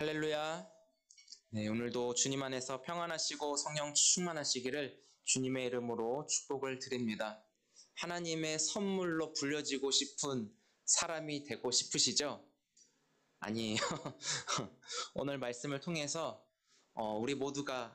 할렐루야. 네, 오늘도 주님 안에서 평안하시고 성령 충만하시기를 주님의 이름으로 축복을 드립니다. 하나님의 선물로 불려지고 싶은 사람이 되고 싶으시죠? 아니에요. 오늘 말씀을 통해서 우리 모두가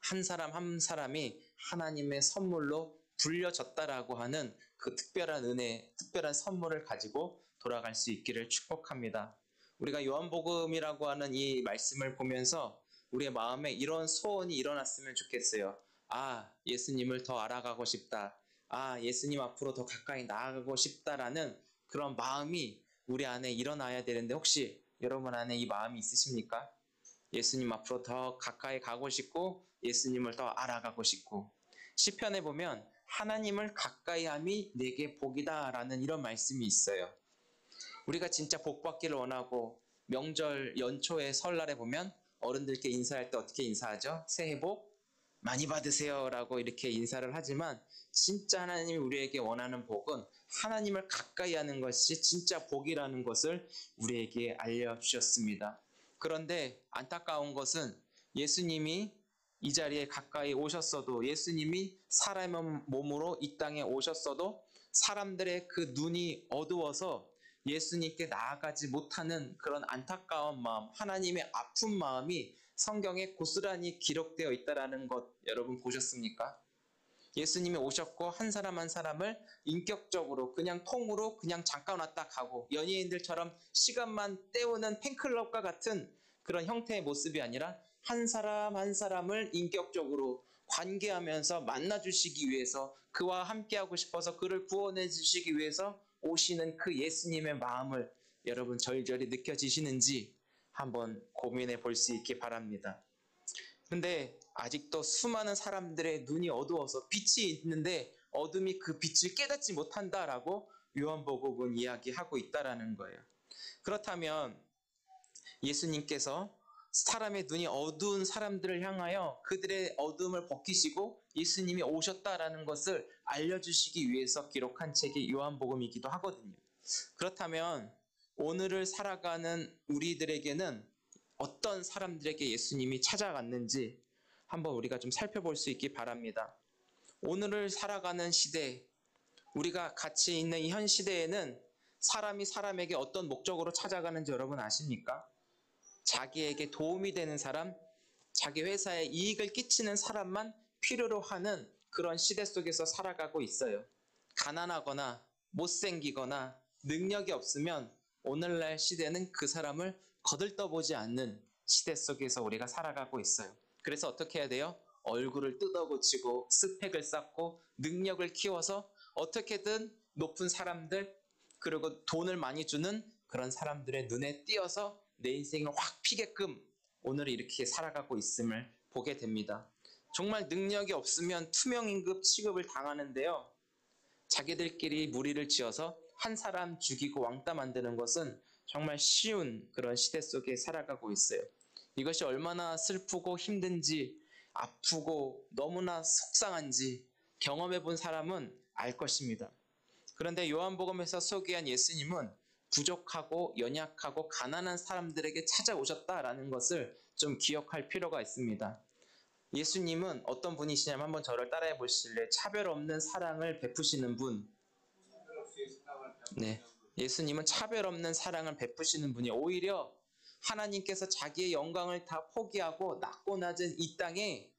한 사람 한 사람이 하나님의 선물로 불려졌다라고 하는 그 특별한 은혜, 특별한 선물을 가지고 돌아갈 수 있기를 축복합니다. 우리가 요한복음이라고 하는 이 말씀을 보면서 우리의 마음에 이런 소원이 일어났으면 좋겠어요. 아, 예수님을 더 알아가고 싶다. 아, 예수님 앞으로 더 가까이 나아가고 싶다라는 그런 마음이 우리 안에 일어나야 되는데 혹시 여러분 안에 이 마음이 있으십니까? 예수님 앞으로 더 가까이 가고 싶고 예수님을 더 알아가고 싶고 시편에 보면 하나님을 가까이 함이 내게 복이다라는 이런 말씀이 있어요. 우리가 진짜 복 받기를 원하고 명절 연초에 설날에 보면 어른들께 인사할 때 어떻게 인사하죠? 새해 복 많이 받으세요 라고 이렇게 인사를 하지만 진짜 하나님이 우리에게 원하는 복은 하나님을 가까이 하는 것이 진짜 복이라는 것을 우리에게 알려주셨습니다. 그런데 안타까운 것은 예수님이 이 자리에 가까이 오셨어도 예수님이 사람의 몸으로 이 땅에 오셨어도 사람들의 그 눈이 어두워서 예수님께 나아가지 못하는 그런 안타까운 마음, 하나님의 아픈 마음이 성경에 고스란히 기록되어 있다는 것 여러분 보셨습니까? 예수님이 오셨고 한 사람 한 사람을 인격적으로 그냥 통으로 그냥 잠깐 왔다 가고 연예인들처럼 시간만 때우는 팬클럽과 같은 그런 형태의 모습이 아니라 한 사람 한 사람을 인격적으로 관계하면서 만나주시기 위해서 그와 함께하고 싶어서 그를 구원해 주시기 위해서 오시는 그 예수님의 마음을 여러분 절절히 느껴지시는지 한번 고민해 볼 수 있기 바랍니다. 근데 아직도 수많은 사람들의 눈이 어두워서 빛이 있는데 어둠이 그 빛을 깨닫지 못한다라고 요한복음은 이야기하고 있다라는 거예요. 그렇다면 예수님께서 사람의 눈이 어두운 사람들을 향하여 그들의 어둠을 벗기시고 예수님이 오셨다라는 것을 알려주시기 위해서 기록한 책이 요한복음이기도 하거든요. 그렇다면 오늘을 살아가는 우리들에게는 어떤 사람들에게 예수님이 찾아갔는지 한번 우리가 좀 살펴볼 수 있기 바랍니다. 오늘을 살아가는 시대, 우리가 같이 있는 이 현 시대에는 사람이 사람에게 어떤 목적으로 찾아가는지 여러분 아십니까? 자기에게 도움이 되는 사람, 자기 회사에 이익을 끼치는 사람만 필요로 하는 그런 시대 속에서 살아가고 있어요. 가난하거나 못생기거나 능력이 없으면 오늘날 시대는 그 사람을 거들떠보지 않는 시대 속에서 우리가 살아가고 있어요. 그래서 어떻게 해야 돼요? 얼굴을 뜯어고치고 스펙을 쌓고 능력을 키워서 어떻게든 높은 사람들 그리고 돈을 많이 주는 그런 사람들의 눈에 띄어서 내 인생을 확 피게끔 오늘 이렇게 살아가고 있음을 보게 됩니다. 정말 능력이 없으면 투명임금 취급을 당하는데요. 자기들끼리 무리를 지어서 한 사람 죽이고 왕따 만드는 것은 정말 쉬운 그런 시대 속에 살아가고 있어요. 이것이 얼마나 슬프고 힘든지 아프고 너무나 속상한지 경험해 본 사람은 알 것입니다. 그런데 요한복음에서 소개한 예수님은 부족하고 연약하고 가난한 사람들에게 찾아오셨다라는 것을 좀 기억할 필요가 있습니다. 예수님은 어떤 분이시냐면 한번 저를 따라해 보실래요? 차별 없는 사랑을 베푸시는 분. 네, 예수님은 차별 없는 사랑을 베푸시는 분이 오히려 하나님께서 자기의 영광을 다 포기하고 낮고 낮은 이 땅에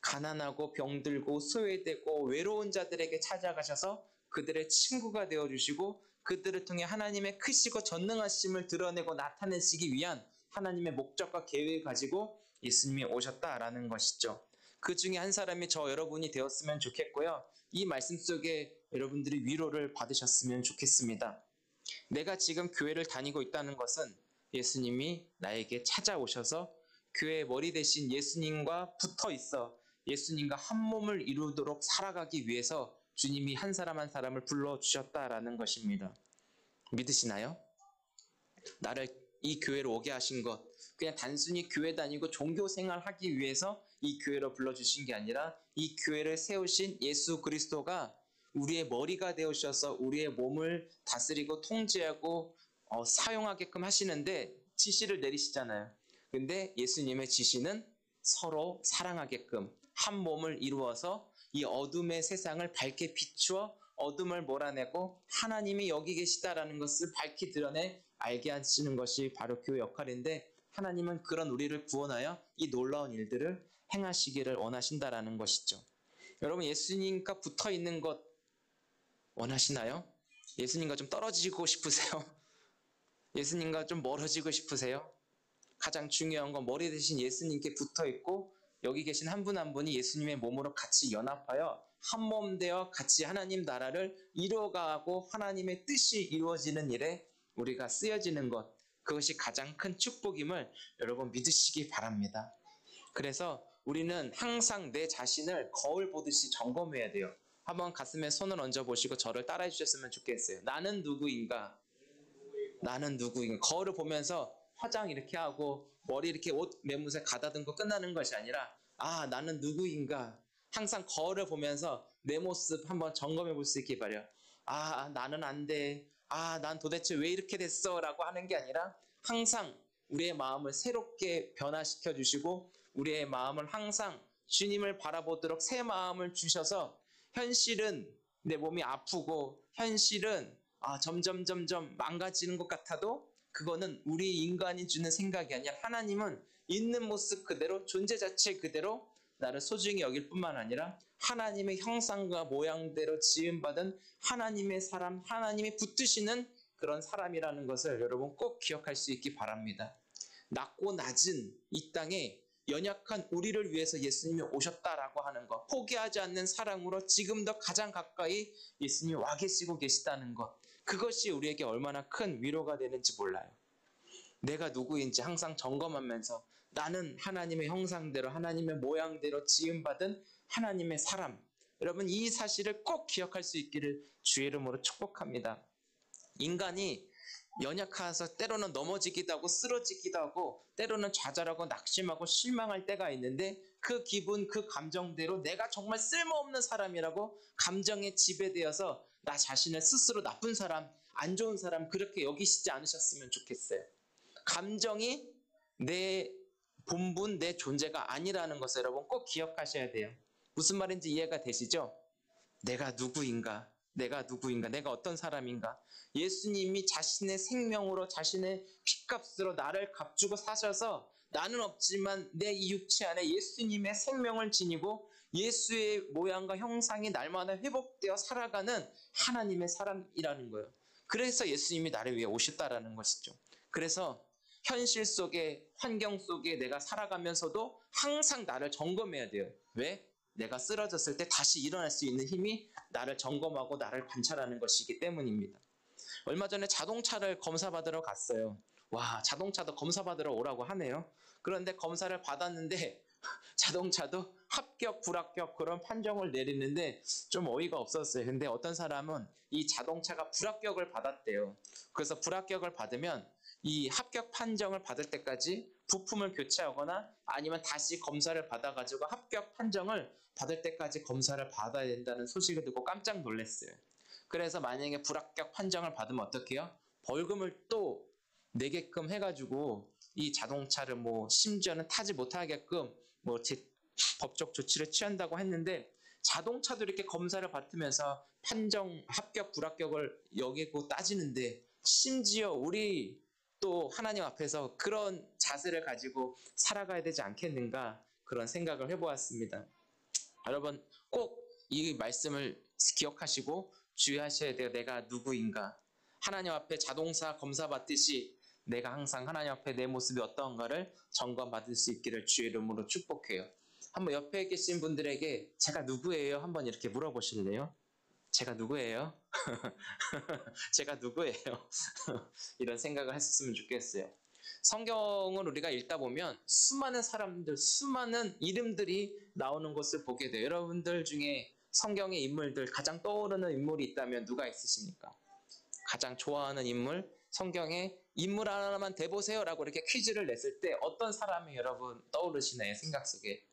가난하고 병들고 소외되고 외로운 자들에게 찾아가셔서 그들의 친구가 되어주시고 그들을 통해 하나님의 크시고 전능하심을 드러내고 나타내시기 위한 하나님의 목적과 계획을 가지고 예수님이 오셨다라는 것이죠. 그 중에 한 사람이 저 여러분이 되었으면 좋겠고요. 이 말씀 속에 여러분들이 위로를 받으셨으면 좋겠습니다. 내가 지금 교회를 다니고 있다는 것은 예수님이 나에게 찾아오셔서 교회의 머리 대신 예수님과 붙어 있어 예수님과 한 몸을 이루도록 살아가기 위해서 주님이 한 사람 한 사람을 불러주셨다라는 것입니다. 믿으시나요? 나를 이 교회로 오게 하신 것, 그냥 단순히 교회 다니고 종교 생활하기 위해서 이 교회로 불러주신 게 아니라 이 교회를 세우신 예수 그리스도가 우리의 머리가 되어주셔서 우리의 몸을 다스리고 통제하고 사용하게끔 하시는데 지시를 내리시잖아요. 근데 예수님의 지시는 서로 사랑하게끔 한 몸을 이루어서 이 어둠의 세상을 밝게 비추어 어둠을 몰아내고 하나님이 여기 계시다라는 것을 밝히 드러내 알게 하시는 것이 바로 교회 역할인데, 하나님은 그런 우리를 구원하여 이 놀라운 일들을 행하시기를 원하신다라는 것이죠. 여러분, 예수님과 붙어 있는 것 원하시나요? 예수님과 좀 떨어지고 싶으세요? 예수님과 좀 멀어지고 싶으세요? 가장 중요한 건 머리 대신 예수님께 붙어 있고 여기 계신 한 분 한 분이 예수님의 몸으로 같이 연합하여 한 몸 되어 같이 하나님 나라를 이루어가고 하나님의 뜻이 이루어지는 일에 우리가 쓰여지는 것, 그것이 가장 큰 축복임을 여러분 믿으시기 바랍니다. 그래서 우리는 항상 내 자신을 거울 보듯이 점검해야 돼요. 한번 가슴에 손을 얹어 보시고 저를 따라해 주셨으면 좋겠어요. 나는 누구인가? 나는 누구인가? 거울을 보면서 화장 이렇게 하고 머리 이렇게 옷 매무새 가다듬고 끝나는 것이 아니라, 아, 나는 누구인가? 항상 거울을 보면서 내 모습 한번 점검해 볼 수 있게 바래요. 아, 나는 안 돼. 아, 난 도대체 왜 이렇게 됐어? 라고 하는 게 아니라 항상 우리의 마음을 새롭게 변화시켜 주시고 우리의 마음을 항상 주님을 바라보도록 새 마음을 주셔서, 현실은 내 몸이 아프고 현실은 점점 망가지는 것 같아도 그거는 우리 인간이 주는 생각이 아니라 하나님은 있는 모습 그대로 존재 자체 그대로 나를 소중히 여길 뿐만 아니라 하나님의 형상과 모양대로 지음받은 하나님의 사람, 하나님이 붙드시는 그런 사람이라는 것을 여러분 꼭 기억할 수 있기 바랍니다. 낮고 낮은 이 땅에 연약한 우리를 위해서 예수님이 오셨다라고 하는 것, 포기하지 않는 사랑으로 지금도 가장 가까이 예수님이 와 계시고 계시다는 것, 그것이 우리에게 얼마나 큰 위로가 되는지 몰라요. 내가 누구인지 항상 점검하면서 나는 하나님의 형상대로 하나님의 모양대로 지음받은 하나님의 사람, 여러분 이 사실을 꼭 기억할 수 있기를 주의 이름으로 축복합니다. 인간이 연약해서 때로는 넘어지기도 하고 쓰러지기도 하고 때로는 좌절하고 낙심하고 실망할 때가 있는데, 그 기분 그 감정대로 내가 정말 쓸모없는 사람이라고 감정에 지배되어서 나 자신을 스스로 나쁜 사람, 안 좋은 사람 그렇게 여기시지 않으셨으면 좋겠어요. 감정이 내 본분, 내 존재가 아니라는 것을 여러분 꼭 기억하셔야 돼요. 무슨 말인지 이해가 되시죠? 내가 누구인가? 내가 누구인가? 내가 어떤 사람인가? 예수님이 자신의 생명으로 자신의 피값으로 나를 값주고 사셔서 나는 없지만 내 이 육체 안에 예수님의 생명을 지니고 예수의 모양과 형상이 날마다 회복되어 살아가는 하나님의 사람이라는 거예요. 그래서 예수님이 나를 위해 오셨다라는 것이죠. 그래서 현실 속에, 환경 속에 내가 살아가면서도 항상 나를 점검해야 돼요. 왜? 내가 쓰러졌을 때 다시 일어날 수 있는 힘이 나를 점검하고 나를 관찰하는 것이기 때문입니다. 얼마 전에 자동차를 검사받으러 갔어요. 와, 자동차도 검사받으러 오라고 하네요. 그런데 검사를 받았는데 자동차도 합격, 불합격 그런 판정을 내리는데 좀 어이가 없었어요. 근데 어떤 사람은 이 자동차가 불합격을 받았대요. 그래서 불합격을 받으면 이 합격 판정을 받을 때까지 부품을 교체하거나 아니면 다시 검사를 받아가지고 합격 판정을 받을 때까지 검사를 받아야 된다는 소식을 듣고 깜짝 놀랐어요. 그래서 만약에 불합격 판정을 받으면 어떻게 해요? 벌금을 또 내게끔 해가지고 이 자동차를 심지어는 타지 못하게끔 법적 조치를 취한다고 했는데, 자동차도 이렇게 검사를 받으면서 판정, 합격, 불합격을 여기고 따지는데 심지어 우리 또 하나님 앞에서 그런 자세를 가지고 살아가야 되지 않겠는가, 그런 생각을 해보았습니다. 여러분 꼭 이 말씀을 기억하시고 주의하셔야 돼요. 내가 누구인가? 하나님 앞에 자동차 검사 받듯이 내가 항상 하나님 앞에 내 모습이 어떤가를 점검받을 수 있기를 주의 이름으로 축복해요. 한번 옆에 계신 분들에게 제가 누구예요? 한번 이렇게 물어보실래요? 제가 누구예요? 제가 누구예요? 이런 생각을 했었으면 좋겠어요. 성경을 우리가 읽다 보면 수많은 사람들, 수많은 이름들이 나오는 것을 보게 돼요. 여러분들 중에 성경의 인물들 가장 떠오르는 인물이 있다면 누가 있으십니까? 가장 좋아하는 인물, 성경의 인물 하나만 대보세요 라고 이렇게 퀴즈를 냈을 때 어떤 사람이 여러분 떠오르시나요? 생각 속에.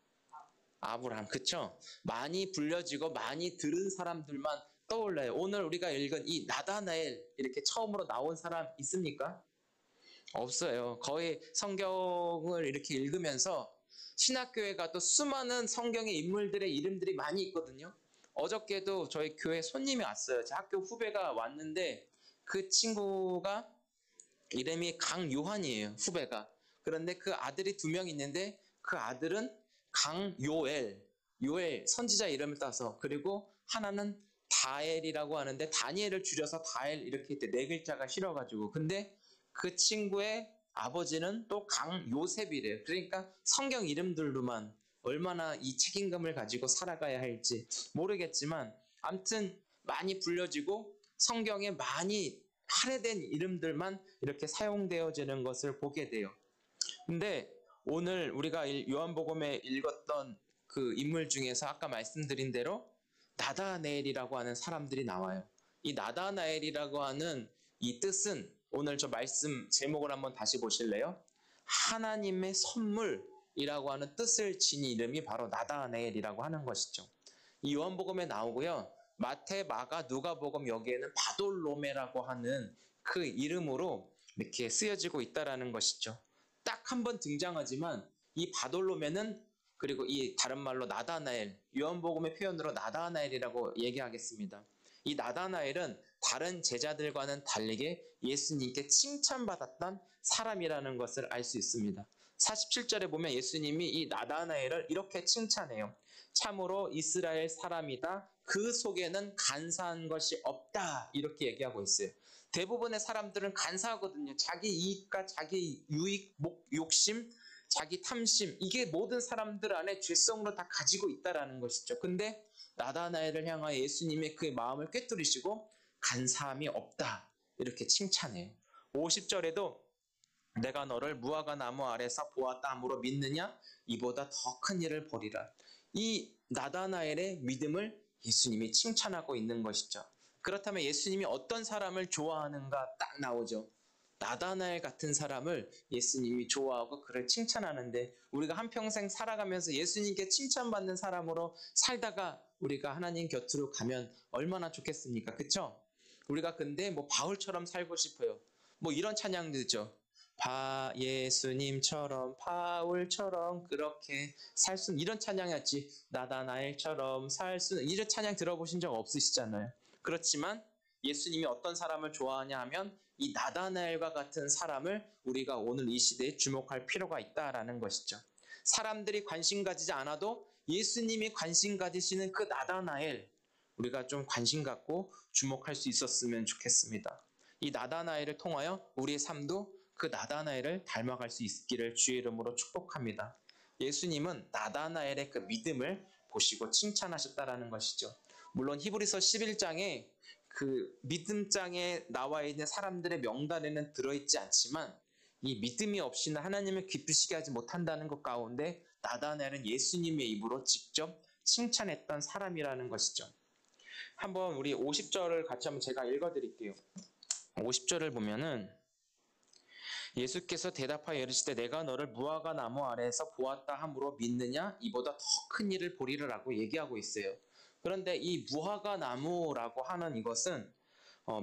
아브라함, 그쵸? 많이 불려지고 많이 들은 사람들만 떠올라요. 오늘 우리가 읽은 이 나다나엘, 이렇게 처음으로 나온 사람 있습니까? 없어요. 거의 성경을 이렇게 읽으면서 신학교에 가도 수많은 성경의 인물들의 이름들이 많이 있거든요. 어저께도 저희 교회 손님이 왔어요. 제 학교 후배가 왔는데 그 친구가 이름이 강요한이에요. 후배가. 그런데 그 아들이 2명 있는데 그 아들은 강요엘, 요엘 선지자 이름을 따서, 그리고 하나는 다엘이라고 하는데 다니엘을 줄여서 다엘 이렇게 4글자가 실어가지고, 근데 그 친구의 아버지는 또 강요셉이래요. 그러니까 성경 이름들로만 얼마나 이 책임감을 가지고 살아가야 할지 모르겠지만 아무튼 많이 불려지고 성경에 많이 할애된 이름들만 이렇게 사용되어지는 것을 보게 돼요. 근데 오늘 우리가 요한복음에 읽었던 그 인물 중에서 아까 말씀드린 대로 나다나엘이라고 하는 사람들이 나와요. 이 나다나엘이라고 하는 이 뜻은, 오늘 저 말씀 제목을 한번 다시 보실래요? 하나님의 선물이라고 하는 뜻을 지닌 이름이 바로 나다나엘이라고 하는 것이죠. 이 요한복음에 나오고요. 마태, 마가, 누가복음 여기에는 바돌로메라고 하는 그 이름으로 이렇게 쓰여지고 있다라는 것이죠. 딱 한 번 등장하지만 이 바돌로메는, 그리고 이 다른 말로 나다나엘, 요한복음의 표현으로 나다나엘이라고 얘기하겠습니다. 이 나다나엘은 다른 제자들과는 다르게 예수님께 칭찬받았던 사람이라는 것을 알 수 있습니다. 47절에 보면 예수님이 이 나다나엘을 이렇게 칭찬해요. 참으로 이스라엘 사람이다. 그 속에는 간사한 것이 없다. 이렇게 얘기하고 있어요. 대부분의 사람들은 간사하거든요. 자기 이익과 자기 유익, 욕심, 자기 탐심, 이게 모든 사람들 안에 죄성으로 다 가지고 있다라는 것이죠. 근데 나다나엘을 향하여 예수님의 그 마음을 꿰뚫으시고 간사함이 없다. 이렇게 칭찬해요. 50절에도 내가 너를 무화과 나무 아래서 보았다 함으로 믿느냐? 이보다 더 큰 일을 벌이라. 이 나다나엘의 믿음을 예수님이 칭찬하고 있는 것이죠. 그렇다면 예수님이 어떤 사람을 좋아하는가 딱 나오죠. 나다나엘 같은 사람을 예수님이 좋아하고 그를 칭찬하는데, 우리가 한평생 살아가면서 예수님께 칭찬받는 사람으로 살다가 우리가 하나님 곁으로 가면 얼마나 좋겠습니까? 그쵸? 우리가 근데 뭐 바울처럼 살고 싶어요. 뭐 이런 찬양들죠. 예수님처럼 바울처럼 그렇게 살 수, 이런 찬양이었지. 나다나엘처럼 살 수, 이런 찬양 들어보신 적 없으시잖아요. 그렇지만 예수님이 어떤 사람을 좋아하냐 하면 이 나다나엘과 같은 사람을 우리가 오늘 이 시대에 주목할 필요가 있다라는 것이죠. 사람들이 관심 가지지 않아도 예수님이 관심 가지시는 그 나다나엘, 우리가 좀 관심 갖고 주목할 수 있었으면 좋겠습니다. 이 나다나엘을 통하여 우리의 삶도 그 나다나엘을 닮아갈 수 있기를 주의 이름으로 축복합니다. 예수님은 나다나엘의 그 믿음을 보시고 칭찬하셨다라는 것이죠. 물론 히브리서 11장에 그 믿음장에 나와 있는 사람들의 명단에는 들어있지 않지만 이 믿음이 없이는 하나님을 기쁘시게 하지 못한다는 것 가운데 나다나엘은 예수님의 입으로 직접 칭찬했던 사람이라는 것이죠. 한번 우리 50절을 같이 한번 제가 읽어드릴게요. 50절을 보면은 예수께서 대답하여 이르시되 내가 너를 무화과 나무 아래에서 보았다 함으로 믿느냐? 이보다 더 큰 일을 보리라고 얘기하고 있어요. 그런데 이 무화과 나무라고 하는 이것은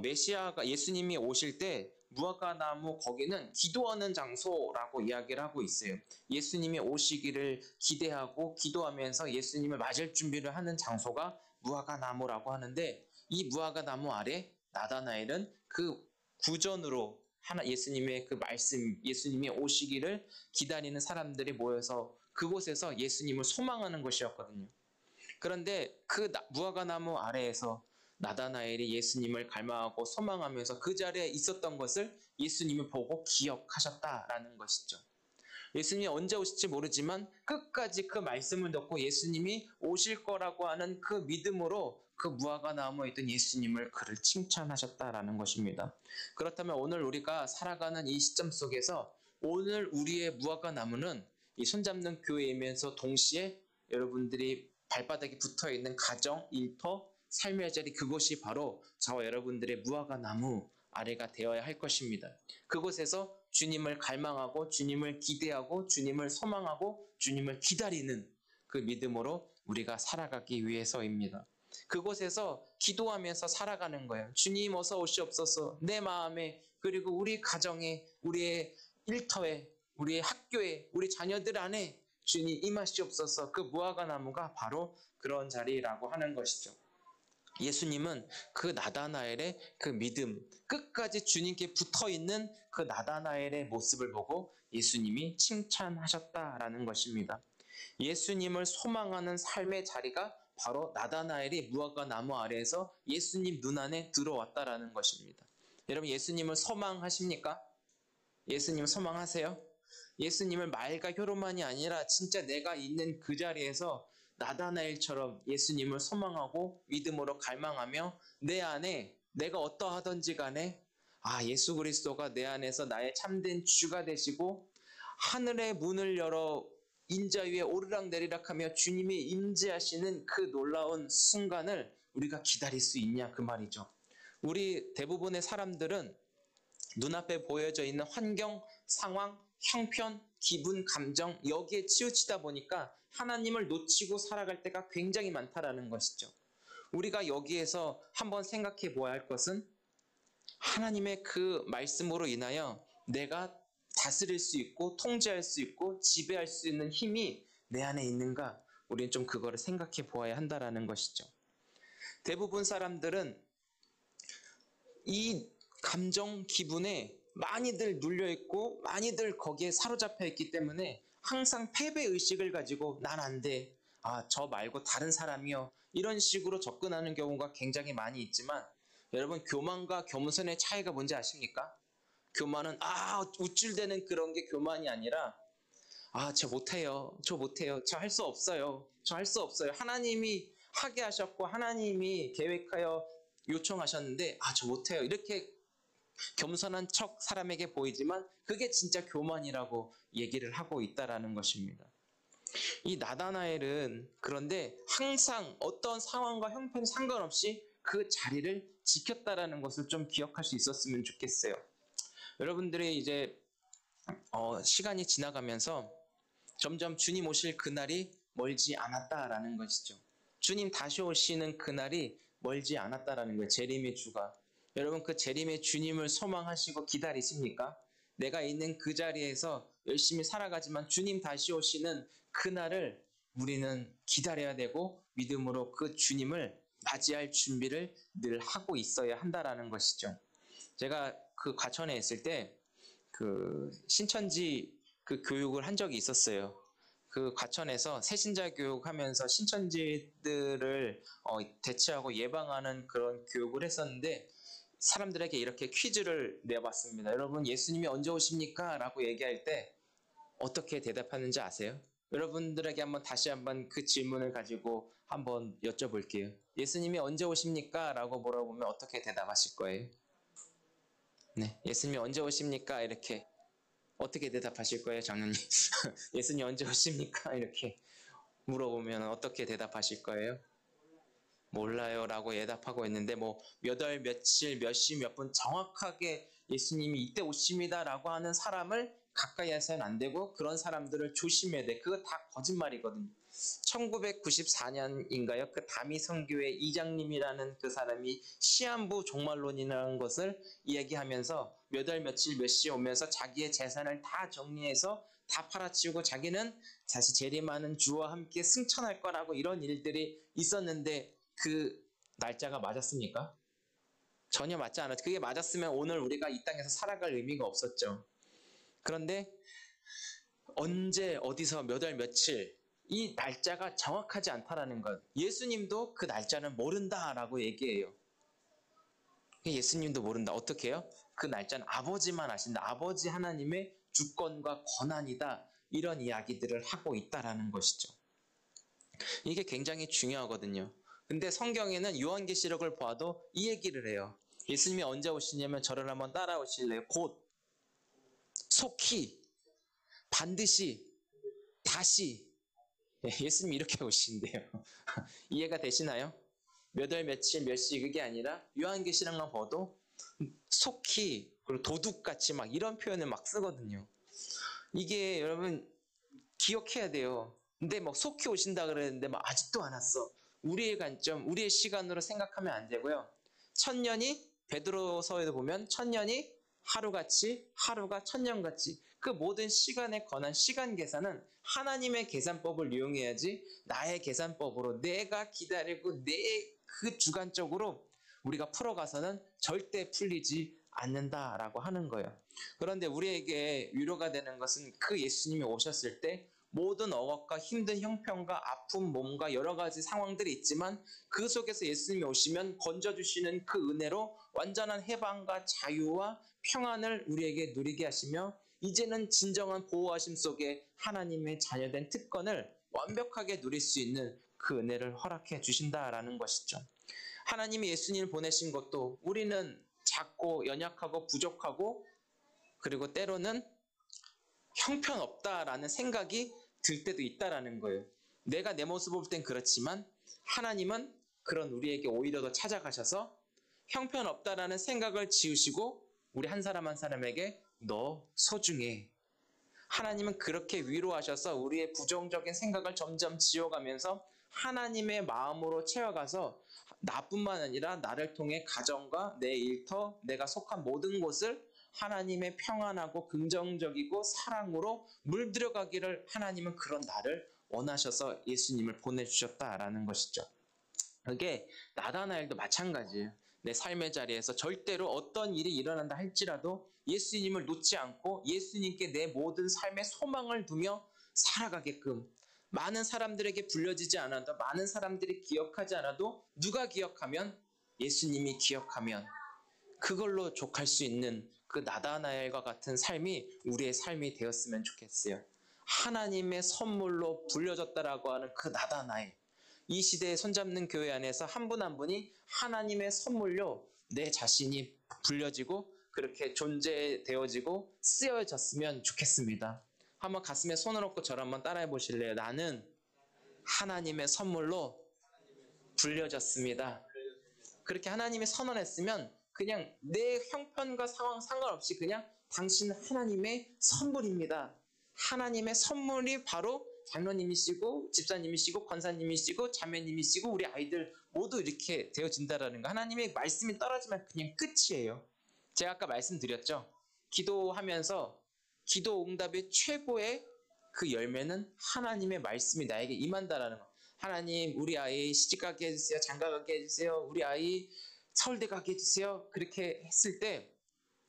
메시아가 예수님이 오실 때 무화과 나무 거기는 기도하는 장소라고 이야기를 하고 있어요. 예수님이 오시기를 기대하고 기도하면서 예수님을 맞을 준비를 하는 장소가 무화과 나무라고 하는데, 이 무화과 나무 아래 나다나엘은 그 구전으로 예수님의 그 말씀, 예수님이 오시기를 기다리는 사람들이 모여서 그곳에서 예수님을 소망하는 것이었거든요. 그런데 그 무화과 나무 아래에서 나다나엘이 예수님을 갈망하고 소망하면서 그 자리에 있었던 것을 예수님이 보고 기억하셨다라는 것이죠. 예수님이 언제 오실지 모르지만 끝까지 그 말씀을 듣고 예수님이 오실 거라고 하는 그 믿음으로 그 무화과 나무에 있던 예수님을 그를 칭찬하셨다라는 것입니다. 그렇다면 오늘 우리가 살아가는 이 시점 속에서 오늘 우리의 무화과 나무는 이 손잡는 교회이면서 동시에 여러분들이 발바닥에 붙어있는 가정, 일터, 삶의 자리, 그것이 바로 저와 여러분들의 무화과 나무 아래가 되어야 할 것입니다. 그곳에서 주님을 갈망하고 주님을 기대하고 주님을 소망하고 주님을 기다리는 그 믿음으로 우리가 살아가기 위해서입니다. 그곳에서 기도하면서 살아가는 거예요. 주님 어서 오시옵소서. 내 마음에, 그리고 우리 가정에, 우리의 일터에, 우리의 학교에, 우리 자녀들 안에 주님 임하시옵소서. 그 무화과 나무가 바로 그런 자리라고 하는 것이죠. 예수님은 그 나다나엘의 그 믿음, 끝까지 주님께 붙어있는 그 나다나엘의 모습을 보고 예수님이 칭찬하셨다라는 것입니다. 예수님을 소망하는 삶의 자리가 바로 나다나엘이 무화과 나무 아래에서 예수님 눈 안에 들어왔다라는 것입니다. 여러분, 예수님을 소망하십니까? 예수님 소망하세요? 예수님을 말과 혀로만이 아니라 진짜 내가 있는 그 자리에서 나다나엘처럼 예수님을 소망하고 믿음으로 갈망하며 내 안에 내가 어떠하든지 간에 예수 그리스도가 내 안에서 나의 참된 주가 되시고 하늘의 문을 열어 인자 위에 오르락내리락하며 주님이 임재하시는 그 놀라운 순간을 우리가 기다릴 수 있냐 그 말이죠. 우리 대부분의 사람들은 눈앞에 보여져 있는 환경, 상황, 형편, 기분, 감정 여기에 치우치다 보니까 하나님을 놓치고 살아갈 때가 굉장히 많다라는 것이죠. 우리가 여기에서 한번 생각해 보아야 할 것은 하나님의 그 말씀으로 인하여 내가 다스릴 수 있고 통제할 수 있고 지배할 수 있는 힘이 내 안에 있는가? 우리는 좀 그거를 생각해 보아야 한다라는 것이죠. 대부분 사람들은 이 감정, 기분에 많이들 눌려있고 많이들 거기에 사로잡혀 있기 때문에 항상 패배의식을 가지고 난 안 돼. 저 말고 다른 사람이요. 이런 식으로 접근하는 경우가 굉장히 많이 있지만 여러분, 교만과 겸손의 차이가 뭔지 아십니까? 교만은 우쭐대는 그런 게 교만이 아니라 저 못해요. 저 못해요. 저 할 수 없어요. 저 할 수 없어요. 하나님이 하게 하셨고 하나님이 계획하여 요청하셨는데 저 못해요. 이렇게 겸손한 척 사람에게 보이지만 그게 진짜 교만이라고 얘기를 하고 있다라는 것입니다. 이 나다나엘은 그런데 항상 어떤 상황과 형편 상관없이 그 자리를 지켰다라는 것을 좀 기억할 수 있었으면 좋겠어요. 여러분들이 이제 시간이 지나가면서 점점 주님 오실 그날이 멀지 않았다라는 것이죠. 주님 다시 오시는 그날이 멀지 않았다라는 거예요. 재림의 주가. 여러분, 그 재림의 주님을 소망하시고 기다리십니까? 내가 있는 그 자리에서 열심히 살아가지만 주님 다시 오시는 그날을 우리는 기다려야 되고 믿음으로 그 주님을 맞이할 준비를 늘 하고 있어야 한다라는 것이죠. 제가 그 과천에 있을 때 그 신천지 그 교육을 한 적이 있었어요. 그 과천에서 새신자 교육하면서 신천지들을 대체하고 예방하는 그런 교육을 했었는데 사람들에게 이렇게 퀴즈를 내봤습니다. 여러분, 예수님이 언제 오십니까? 라고 얘기할 때 어떻게 대답하는지 아세요? 여러분들에게 다시 한번 그 질문을 가지고 한번 여쭤볼게요. 예수님이 언제 오십니까? 라고 물어보면 어떻게 대답하실 거예요? 네, 예수님이 언제 오십니까? 이렇게 어떻게 대답하실 거예요, 장로님? 예수님 언제 오십니까? 이렇게 물어보면 어떻게 대답하실 거예요? 몰라요 라고 대답하고 있는데 몇 월, 며칠, 몇 시, 몇 분 정확하게 예수님이 이때 오십니다 라고 하는 사람을 가까이 해서는 안 되고 그런 사람들을 조심해야 돼. 그거 다 거짓말이거든요. 1994년인가요? 그 다미 선교회 이장님이라는 그 사람이 시한부 종말론이라는 것을 이야기하면서 몇 월 며칠 몇 시에 오면서 자기의 재산을 다 정리해서 다 팔아치우고 자기는 다시 재림하는 주와 함께 승천할 거라고 이런 일들이 있었는데 그 날짜가 맞았습니까? 전혀 맞지 않았죠. 그게 맞았으면 오늘 우리가 이 땅에서 살아갈 의미가 없었죠. 그런데 언제 어디서 몇 월 며칠 이 날짜가 정확하지 않다라는 것. 예수님도 그 날짜는 모른다라고 얘기해요. 예수님도 모른다. 어떻게 해요? 그 날짜는 아버지만 아신다. 아버지 하나님의 주권과 권한이다. 이런 이야기들을 하고 있다라는 것이죠. 이게 굉장히 중요하거든요. 근데 성경에는 요한계시록을 봐도 이 얘기를 해요. 예수님이 언제 오시냐면 저를 한번 따라오실래요? 곧, 속히, 반드시, 다시. 예수님이 이렇게 오신대요. 이해가 되시나요? 몇 월 며칠 몇 시 그게 아니라 요한계시록만 봐도 속히 그리고 도둑같이 막 이런 표현을 막 쓰거든요. 이게 여러분 기억해야 돼요. 근데 속히 오신다 그랬는데 아직도 안 왔어. 우리의 관점, 우리의 시간으로 생각하면 안 되고요. 천년이 베드로서에도 보면 천년이 하루같이, 하루가 천년같이, 그 모든 시간에 관한 시간 계산은 하나님의 계산법을 이용해야지 나의 계산법으로 내가 기다리고 내 그 주관적으로 우리가 풀어가서는 절대 풀리지 않는다라고 하는 거예요. 그런데 우리에게 위로가 되는 것은 그 예수님이 오셨을 때 모든 억압과 힘든 형편과 아픔, 몸과 여러 가지 상황들이 있지만 그 속에서 예수님이 오시면 건져주시는 그 은혜로 완전한 해방과 자유와 평안을 우리에게 누리게 하시며 이제는 진정한 보호하심 속에 하나님의 자녀된 특권을 완벽하게 누릴 수 있는 그 은혜를 허락해 주신다라는 것이죠. 하나님이 예수님을 보내신 것도 우리는 작고 연약하고 부족하고 그리고 때로는 형편없다라는 생각이 들 때도 있다라는 거예요. 내가 내 모습을 볼 땐 그렇지만 하나님은 그런 우리에게 오히려 더 찾아가셔서 형편없다라는 생각을 지우시고 우리 한 사람 한 사람에게 너 소중해. 하나님은 그렇게 위로하셔서 우리의 부정적인 생각을 점점 지워가면서 하나님의 마음으로 채워가서 나뿐만 아니라 나를 통해 가정과 내 일터, 내가 속한 모든 곳을 하나님의 평안하고 긍정적이고 사랑으로 물들여가기를 하나님은 그런 나를 원하셔서 예수님을 보내주셨다라는 것이죠. 그게 나다나엘도 마찬가지예요. 내 삶의 자리에서 절대로 어떤 일이 일어난다 할지라도 예수님을 놓지 않고 예수님께 내 모든 삶의 소망을 두며 살아가게끔 많은 사람들에게 불려지지 않아도 많은 사람들이 기억하지 않아도 누가 기억하면 예수님이 기억하면 그걸로 족할 수 있는 그 나다나엘과 같은 삶이 우리의 삶이 되었으면 좋겠어요. 하나님의 선물로 불려졌다라고 하는 그 나다나엘. 이 시대에 손잡는 교회 안에서 한 분 한 분이 하나님의 선물로 내 자신이 불려지고 그렇게 존재되어지고 쓰여졌으면 좋겠습니다. 한번 가슴에 손을 얹고 저를 한번 따라해 보실래요? 나는 하나님의 선물로 불려졌습니다. 그렇게 하나님이 선언했으면 그냥 내 형편과 상황 상관없이 그냥 당신은 하나님의 선물입니다. 하나님의 선물이 바로 장로님이시고 집사님이시고 권사님이시고 자매님이시고 우리 아이들 모두 이렇게 되어진다라는 거. 하나님의 말씀이 떨어지면 그냥 끝이에요. 제가 아까 말씀드렸죠. 기도하면서 기도 응답의 최고의 그 열매는 하나님의 말씀이 나에게 임한다라는 거. 하나님 우리 아이 시집가게 해주세요. 장가가게 해주세요. 우리 아이 서울대 가게 해주세요. 그렇게 했을 때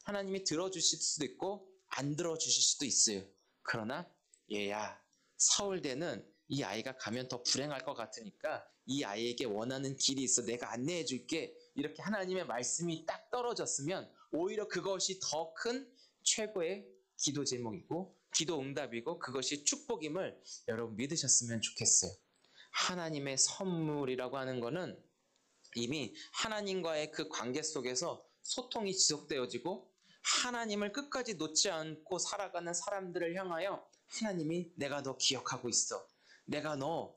하나님이 들어주실 수도 있고 안 들어주실 수도 있어요. 그러나 얘야 서울대는 이 아이가 가면 더 불행할 것 같으니까 이 아이에게 원하는 길이 있어 내가 안내해 줄게. 이렇게 하나님의 말씀이 딱 떨어졌으면 오히려 그것이 더 큰 최고의 기도 제목이고 기도 응답이고 그것이 축복임을 여러분 믿으셨으면 좋겠어요. 하나님의 선물이라고 하는 거는 이미 하나님과의 그 관계 속에서 소통이 지속되어지고 하나님을 끝까지 놓지 않고 살아가는 사람들을 향하여 하나님이 내가 너 기억하고 있어. 내가 너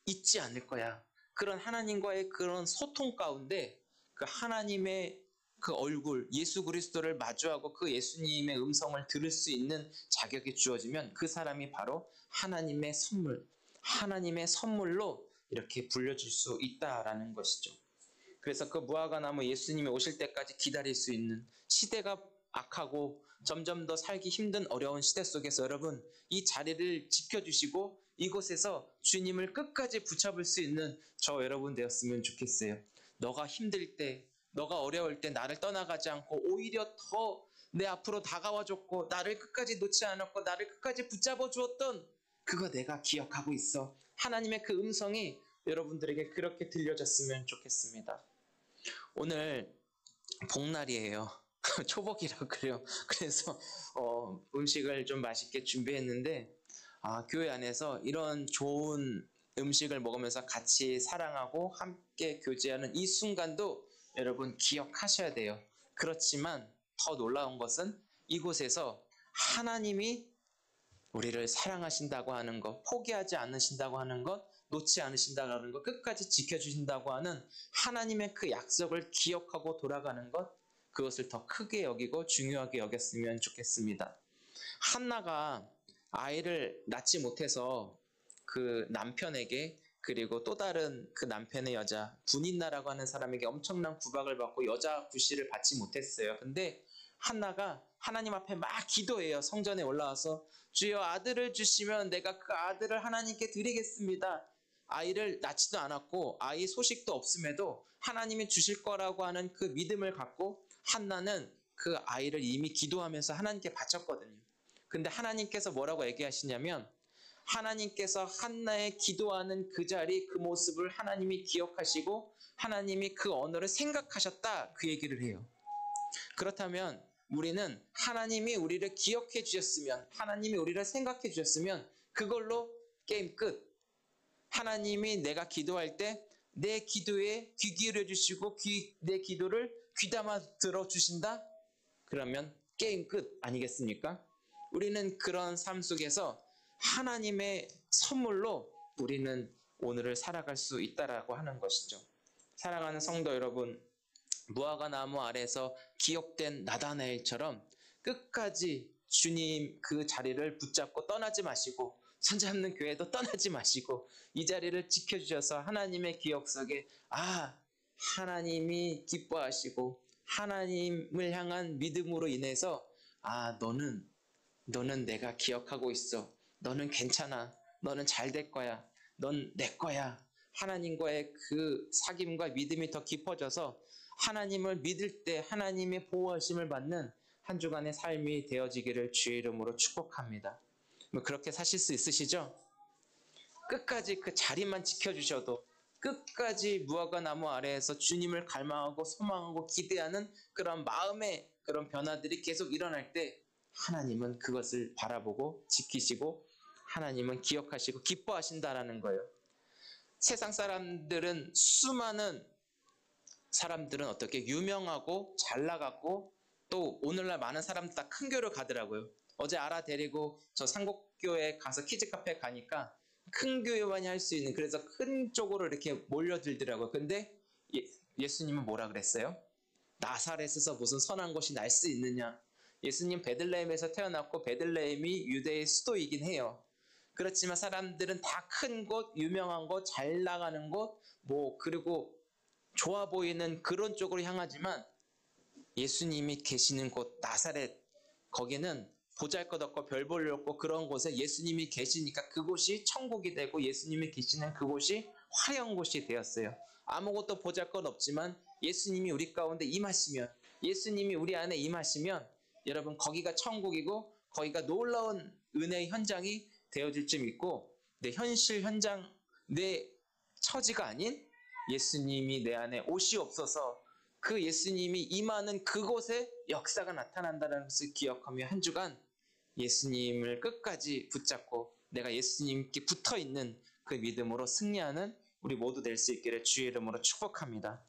잊지 않을 거야. 그런 하나님과의 그런 소통 가운데 그 하나님의 그 얼굴 예수 그리스도를 마주하고 그 예수님의 음성을 들을 수 있는 자격이 주어지면 그 사람이 바로 하나님의 선물, 하나님의 선물로 이렇게 불려질 수 있다라는 것이죠. 그래서 그 무화과 나무 예수님이 오실 때까지 기다릴 수 있는 시대가 악하고 점점 더 살기 힘든 어려운 시대 속에서 여러분 이 자리를 지켜주시고 이곳에서 주님을 끝까지 붙잡을 수 있는 저 여러분 되었으면 좋겠어요. 너가 힘들 때 너가 어려울 때 나를 떠나가지 않고 오히려 더 내 앞으로 다가와줬고 나를 끝까지 놓지 않았고 나를 끝까지 붙잡아 주었던 그거 내가 기억하고 있어. 하나님의 그 음성이 여러분들에게 그렇게 들려졌으면 좋겠습니다. 오늘 복날이에요. 초복이라고 그래요. 그래서 음식을 좀 맛있게 준비했는데 교회 안에서 이런 좋은 음식을 먹으면서 같이 사랑하고 함께 교제하는 이 순간도 여러분 기억하셔야 돼요. 그렇지만 더 놀라운 것은 이곳에서 하나님이 우리를 사랑하신다고 하는 것, 포기하지 않으신다고 하는 것, 놓지 않으신다고 하는 것, 끝까지 지켜주신다고 하는 하나님의 그 약속을 기억하고 돌아가는 것, 그것을 더 크게 여기고 중요하게 여겼으면 좋겠습니다. 한나가 아이를 낳지 못해서 그 남편에게 그리고 또 다른 그 남편의 여자 분인나라고 하는 사람에게 엄청난 구박을 받고 여자 구실을 받지 못했어요. 근데 한나가 하나님 앞에 막 기도해요. 성전에 올라와서 주여 아들을 주시면 내가 그 아들을 하나님께 드리겠습니다. 아이를 낳지도 않았고 아이 소식도 없음에도 하나님이 주실 거라고 하는 그 믿음을 갖고 한나는 그 아이를 이미 기도하면서 하나님께 바쳤거든요. 근데 하나님께서 뭐라고 얘기하시냐면 하나님께서 한나의 기도하는 그 자리 그 모습을 하나님이 기억하시고 하나님이 그 언어를 생각하셨다 그 얘기를 해요. 그렇다면 우리는 하나님이 우리를 기억해 주셨으면 하나님이 우리를 생각해 주셨으면 그걸로 게임 끝. 하나님이 내가 기도할 때 내 기도에 귀 기울여 주시고 내 기도를 귀담아 들어주신다? 그러면 게임 끝 아니겠습니까? 우리는 그런 삶 속에서 하나님의 선물로 우리는 오늘을 살아갈 수 있다라고 하는 것이죠. 사랑하는 성도 여러분, 무화과 나무 아래에서 기억된 나다나엘처럼 끝까지 주님 그 자리를 붙잡고 떠나지 마시고 손잡는 교회도 떠나지 마시고 이 자리를 지켜주셔서 하나님의 기억 속에 하나님이 기뻐하시고 하나님을 향한 믿음으로 인해서 너는 내가 기억하고 있어. 너는 괜찮아. 너는 잘 될 거야. 넌 내 거야. 하나님과의 그 사귐과 믿음이 더 깊어져서 하나님을 믿을 때 하나님의 보호하심을 받는 한 주간의 삶이 되어지기를 주의 이름으로 축복합니다. 그렇게 사실 수 있으시죠? 끝까지 그 자리만 지켜주셔도 끝까지 무화과 나무 아래에서 주님을 갈망하고 소망하고 기대하는 그런 마음의 그런 변화들이 계속 일어날 때 하나님은 그것을 바라보고 지키시고 하나님은 기억하시고 기뻐하신다라는 거예요. 세상 사람들은 수많은 사람들은 어떻게 유명하고 잘 나갔고 또 오늘날 많은 사람들 다 큰 교회를 가더라고요. 어제 아라 데리고 저 상곡교회 가서 키즈카페 가니까 큰 교회만이 할 수 있는 그래서 큰 쪽으로 이렇게 몰려들더라고요. 근데 예수님은 뭐라 그랬어요? 나사렛에서 무슨 선한 것이 날 수 있느냐? 예수님 베들레헴에서 태어났고 베들레헴이 유대의 수도이긴 해요. 그렇지만 사람들은 다 큰 곳, 유명한 곳, 잘 나가는 곳, 그리고 좋아 보이는 그런 쪽으로 향하지만 예수님이 계시는 곳 나사렛 거기는 보잘것없고 별 볼 일 없고 그런 곳에 예수님이 계시니까 그곳이 천국이 되고 예수님이 계시는 그곳이 화려한 곳이 되었어요. 아무것도 보잘것 없지만 예수님이 우리 가운데 임하시면 예수님이 우리 안에 임하시면 여러분 거기가 천국이고 거기가 놀라운 은혜의 현장이 되어질 줄 믿고 내 현실 현장 내 처지가 아닌 예수님이 내 안에 오시옵소서 그 예수님이 임하는 그곳에 역사가 나타난다는 것을 기억하며 한 주간 예수님을 끝까지 붙잡고 내가 예수님께 붙어있는 그 믿음으로 승리하는 우리 모두 될 수 있기를 주의 이름으로 축복합니다.